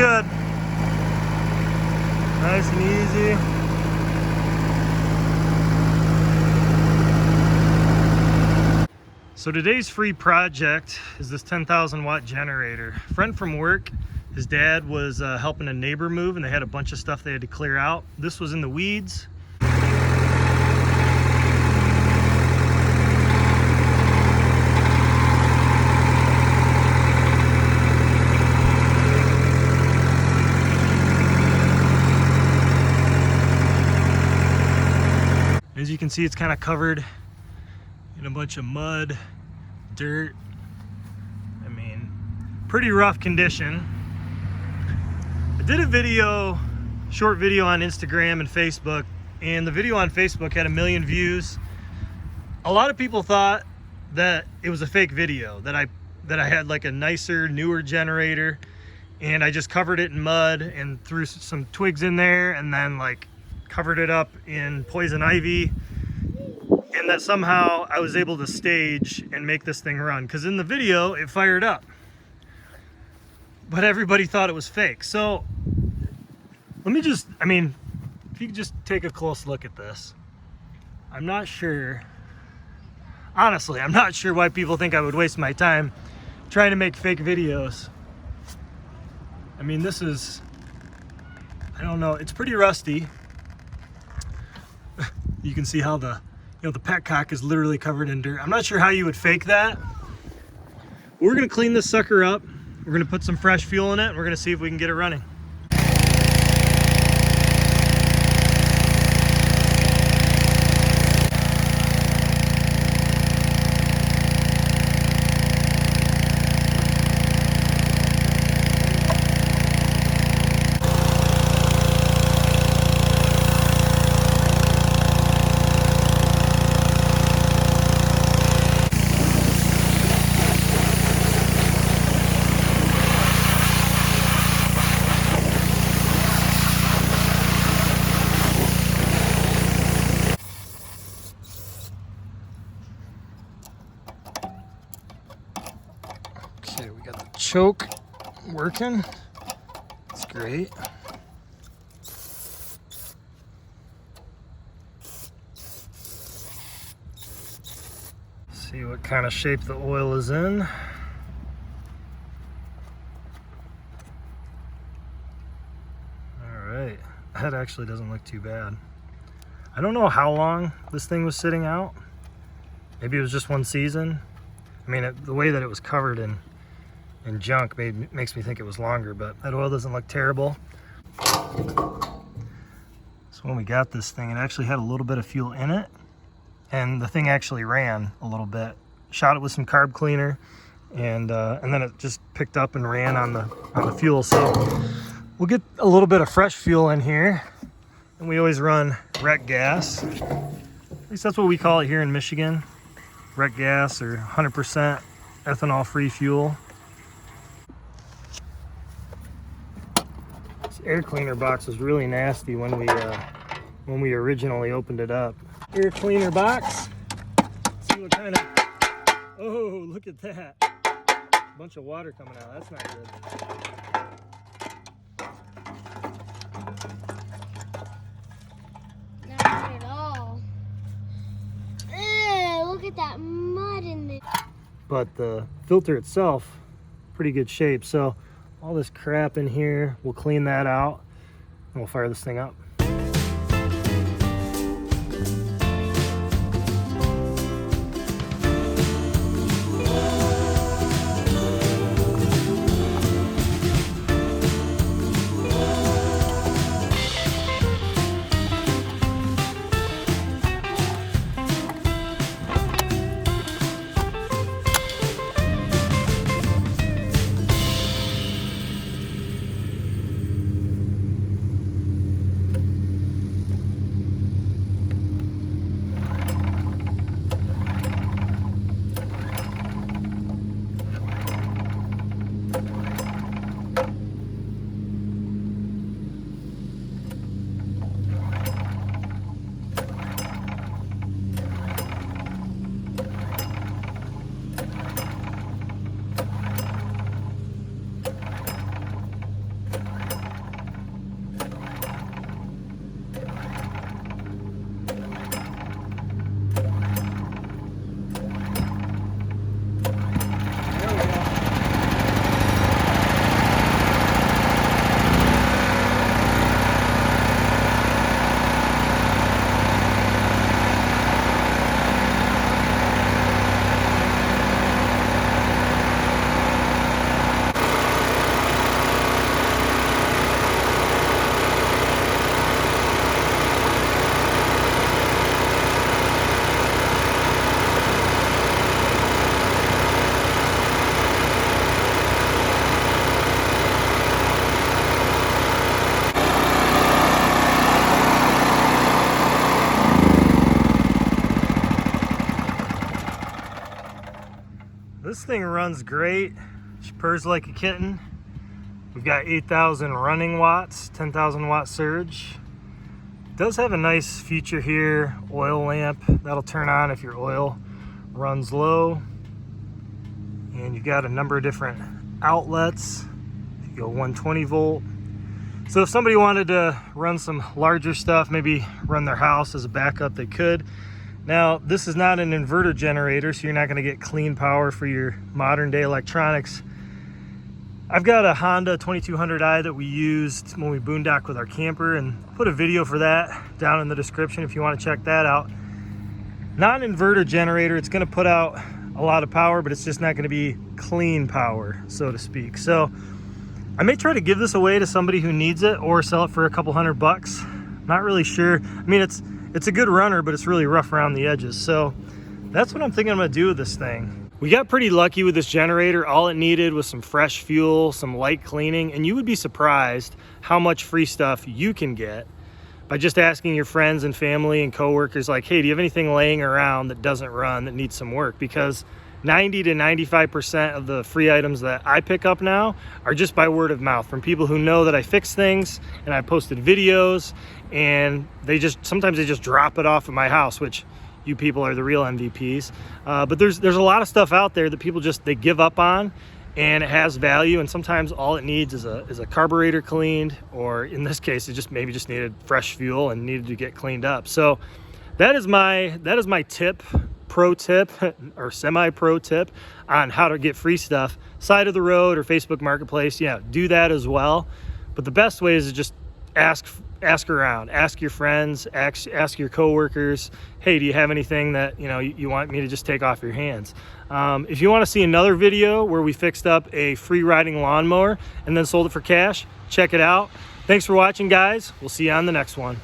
good. Nice and easy. So today's free project is this 10,000 watt generator. A friend from work, his dad was helping a neighbor move and they had a bunch of stuff they had to clear out. This was in the weeds. As you can see, it's kind of covered in a bunch of mud, dirt. I mean, pretty rough condition. I did a video, short video on Instagram and Facebook, and the video on Facebook had 1 million views. A lot of people thought that it was a fake video, that I had like a nicer, newer generator, and I just covered it in mud and threw some twigs in there and then like covered it up in poison ivy, and that somehow I was able to stage and make this thing run, because in the video it fired up, but everybody thought it was fake. So let me just, I mean, if you could just take a close look at this. I'm not sure, honestly, I'm not sure why people think I would waste my time trying to make fake videos. I mean, this is, I don't know, it's pretty rusty. You can see how the petcock is literally covered in dirt. I'm not sure how you would fake that. We're gonna clean this sucker up. We're gonna put some fresh fuel in it. And we're gonna see if we can get it running. Okay, we got the choke working. That's great. See what kind of shape the oil is in. All right, that actually doesn't look too bad. I don't know how long this thing was sitting out. Maybe it was just one season. I mean, the way that it was covered in junk makes me think it was longer, but that oil doesn't look terrible. So when we got this thing, it actually had a little bit of fuel in it, and the thing actually ran a little bit. Shot it with some carb cleaner, and then it just picked up and ran on the fuel. So we'll get a little bit of fresh fuel in here, and we always run rec gas. At least that's what we call it here in Michigan. Rec gas, or 100% ethanol free fuel. This air cleaner box was really nasty when we originally opened it up. Air cleaner box. Let's see what kind of, oh, look at that. A bunch of water coming out. That's not good. Not at all. Look at that mud in there. But the filter itself, pretty good shape. So all this crap in here, we'll clean that out and we'll fire this thing up. This thing runs great. She purrs like a kitten. We've got 8,000 running watts, 10,000 watt surge. It does have a nice feature here, oil lamp. That'll turn on if your oil runs low. And you've got a number of different outlets. You go 120 volt. So if somebody wanted to run some larger stuff, maybe run their house as a backup, they could. Now, this is not an inverter generator, so you're not gonna get clean power for your modern day electronics. I've got a Honda 2200i that we used when we boondock with our camper, and I'll put a video for that down in the description if you want to check that out. Not an inverter generator, it's going to put out a lot of power, but it's just not going to be clean power, so to speak. So I may try to give this away to somebody who needs it or sell it for a couple $100. Not really sure. I mean, it's a good runner, but it's really rough around the edges. So that's what I'm thinking I'm going to do with this thing. We got pretty lucky with this generator. All it needed was some fresh fuel, some light cleaning, and you would be surprised how much free stuff you can get by just asking your friends and family and coworkers, like, hey, do you have anything laying around that doesn't run, that needs some work? Because 90 to 95% of the free items that I pick up now are just by word of mouth from people who know that I fix things and I posted videos, and sometimes they just drop it off at my house, which you people are the real MVPs. But there's a lot of stuff out there that people they give up on, and it has value, and sometimes all it needs is a carburetor cleaned, or in this case it maybe just needed fresh fuel and needed to get cleaned up. So that is my pro tip or semi-pro tip on how to get free stuff. Side of the road or Facebook Marketplace, yeah, do that as well. But the best way is to just ask around, ask your friends, ask your coworkers, hey, do you have anything that you want me to just take off your hands? If you want to see another video where we fixed up a free riding lawnmower and then sold it for cash, check it out. Thanks for watching, guys. We'll see you on the next one.